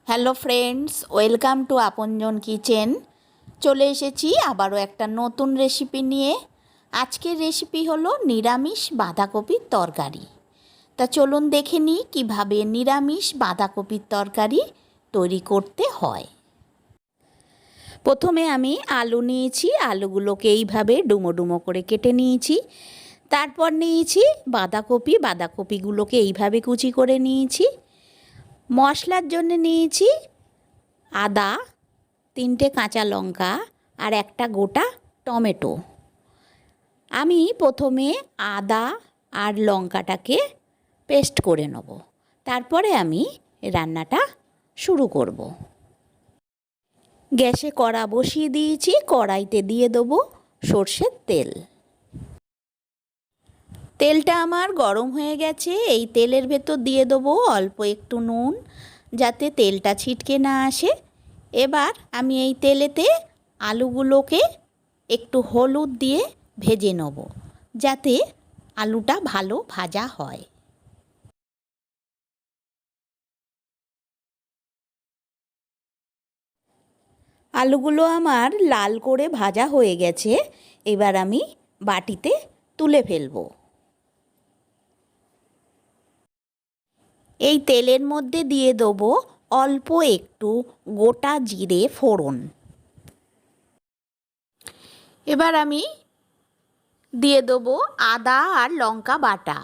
Hello friends, welcome to আপনজন kitchen. চলে এসেছি আবারও একটা নতুন রেসিপি নিয়ে। আজকের রেসিপি হলো নিরামিষ বাঁধাকপির তরকারি। তা চলুন দেখে নিই কীভাবে নিরামিষ বাঁধাকপির তরকারি তৈরি করতে হয়। প্রথমে আমি আলু নিয়েছি, আলুগুলোকে এইভাবে ডুমো ডুমো করে কেটে নিয়েছি। তারপর নিয়েছি বাঁধাকপিগুলোকে এইভাবে কুচি করে নিয়েছি। মশলার জন্য নিয়েছি আদা, 3টে কাঁচা লঙ্কা আর একটা গোটা টমেটো। আমি প্রথমে আদা আর লঙ্কাটাকে পেস্ট করে নেব, তারপরে আমি রান্নাটা শুরু করব। গ্যাসে কড়া বসিয়ে দিয়েছি, কড়াইতে দিয়ে দেবো সর্ষের তেল। তেলটা আমার গরম হয়ে গেছে। এই তেলের ভেতর দিয়ে দেবো অল্প একটু নুন, যাতে তেলটা ছিটকে না আসে। এবার আমি এই তেলেতে আলুগুলোকে একটু হলুদ দিয়ে ভেজে নেব, যাতে আলুটা ভালো ভাজা হয়। আলুগুলো আমার লাল করে ভাজা হয়ে গেছে। এবার আমি বাটিতে তুলে ফেলবো। এই তেলের মধ্যে দিয়ে দেবো অল্প একটু গোটা জিরে ফোড়ন। এবার আমি দিয়ে দেবো আদা আর লঙ্কা বাটা।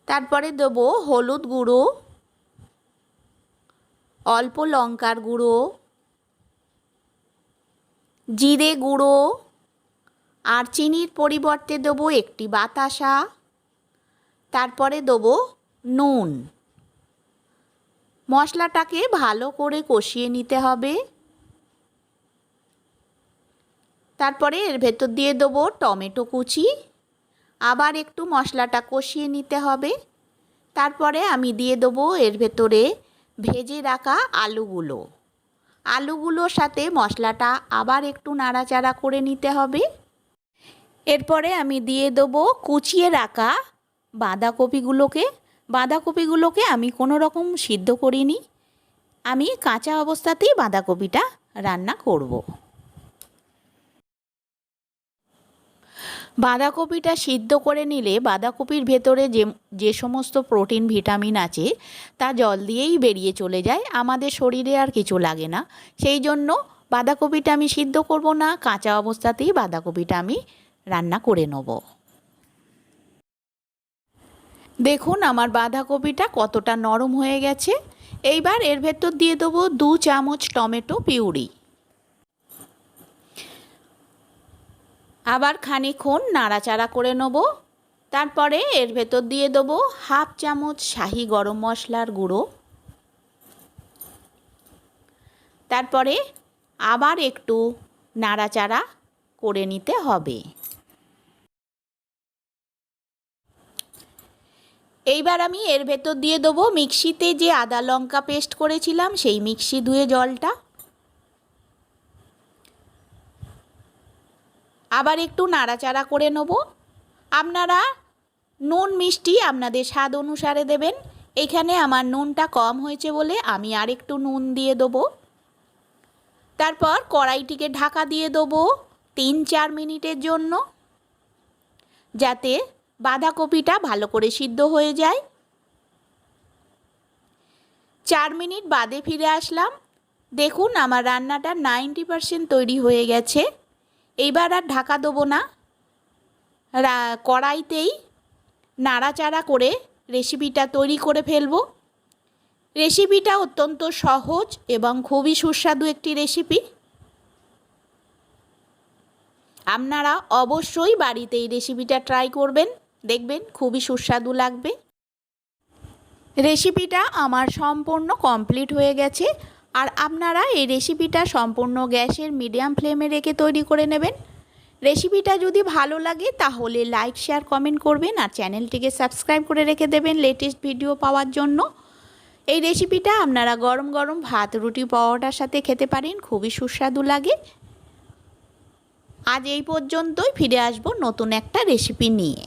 তারপরে দেবো হলুদ গুঁড়ো, অল্প লঙ্কার গুঁড়ো, জিরে গুঁড়ো আর চিনির পরিবর্তে দেবো একটি বাতাসা। তারপরে দেবো নুন। মশলাটাকে ভালো করে কষিয়ে নিতে হবে। তারপরে এর ভেতর দিয়ে দেবো টমেটো কুচি। আবার একটু মশলাটা কষিয়ে নিতে হবে। তারপরে আমি দিয়ে দেবো এর ভেতরে ভেজে রাখা আলুগুলোর সাথে মশলাটা আবার একটু নাড়াচাড়া করে নিতে হবে। এরপরে আমি দিয়ে দেবো কুচিয়ে রাখা বাঁধাকপিগুলোকে আমি কোনো রকম সিদ্ধ করিনি। আমি কাঁচা অবস্থাতেই বাঁধাকপিটা রান্না করব। বাঁধাকপিটা সিদ্ধ করে নিলে বাঁধাকপির ভেতরে যে সমস্ত প্রোটিন ভিটামিন আছে তা জল দিয়েই বেরিয়ে চলে যায়, আমাদের শরীরে আর কিছু লাগে না। সেই জন্য বাঁধাকপিটা আমি সিদ্ধ করব না, কাঁচা অবস্থাতেই বাঁধাকপিটা আমি রান্না করে নেব। দেখুন আমার বাঁধাকপিটা কতটা নরম হয়ে গেছে। এইবার এর ভেতর দিয়ে দেবো 2 চামচ টমেটো পিউরি। আবার খানিকক্ষণ নাড়াচাড়া করে নেব। তারপরে এর ভেতর দিয়ে দেবো 1/2 চামচ শাহি গরম মশলার গুঁড়ো। তারপরে আবার একটু নাড়াচাড়া করে নিতে হবে। এইবার আমি এর ভেতর দিয়ে দেবো মিক্সিতে যে আদা লঙ্কা পেস্ট করেছিলাম সেই মিক্সি ধুয়ে জলটা। আবার একটু নাড়াচাড়া করে নেব। আপনারা নুন মিষ্টি আপনাদের স্বাদ অনুসারে দেবেন। এখানে আমার নুনটা কম হয়েছে বলে আমি আর একটু নুন দিয়ে দেবো। তারপর কড়াইটিকে ঢাকা দিয়ে দেবো 3-4 মিনিটের জন্য, যাতে বাঁধাকপিটা ভালো করে সিদ্ধ হয়ে যায়। 4 মিনিট বাদে ফিরে আসলাম। দেখুন আমার রান্নাটা 90% তৈরি হয়ে গেছে। এইবার আর ঢাকা দেবো না, কড়াইতেই নাড়াচাড়া করে রেসিপিটা তৈরি করে ফেলবো। রেসিপিটা অত্যন্ত সহজ এবং খুবই সুস্বাদু একটি রেসিপি। আপনারা অবশ্যই বাড়িতে এই রেসিপিটা ট্রাই করবেন, দেখবেন খুবই সুস্বাদু লাগবে। রেসিপিটা আমার সম্পূর্ণ কমপ্লিট হয়ে গেছে। আর আপনারা এই রেসিপিটা সম্পূর্ণ গ্যাসের মিডিয়াম ফ্লেমে রেখে তৈরি করে নেবেন। রেসিপিটা যদি ভালো লাগে তাহলে লাইক, শেয়ার, কমেন্ট করবেন আর চ্যানেলটিকে সাবস্ক্রাইব করে রেখে দেবেন লেটেস্ট ভিডিও পাওয়ার জন্য। এই রেসিপিটা আপনারা গরম গরম ভাত, রুটি, পরোটার সাথে খেতে পারেন, খুবই সুস্বাদু লাগে। আজ এই পর্যন্তই, ফিরে আসবো নতুন একটা রেসিপি নিয়ে।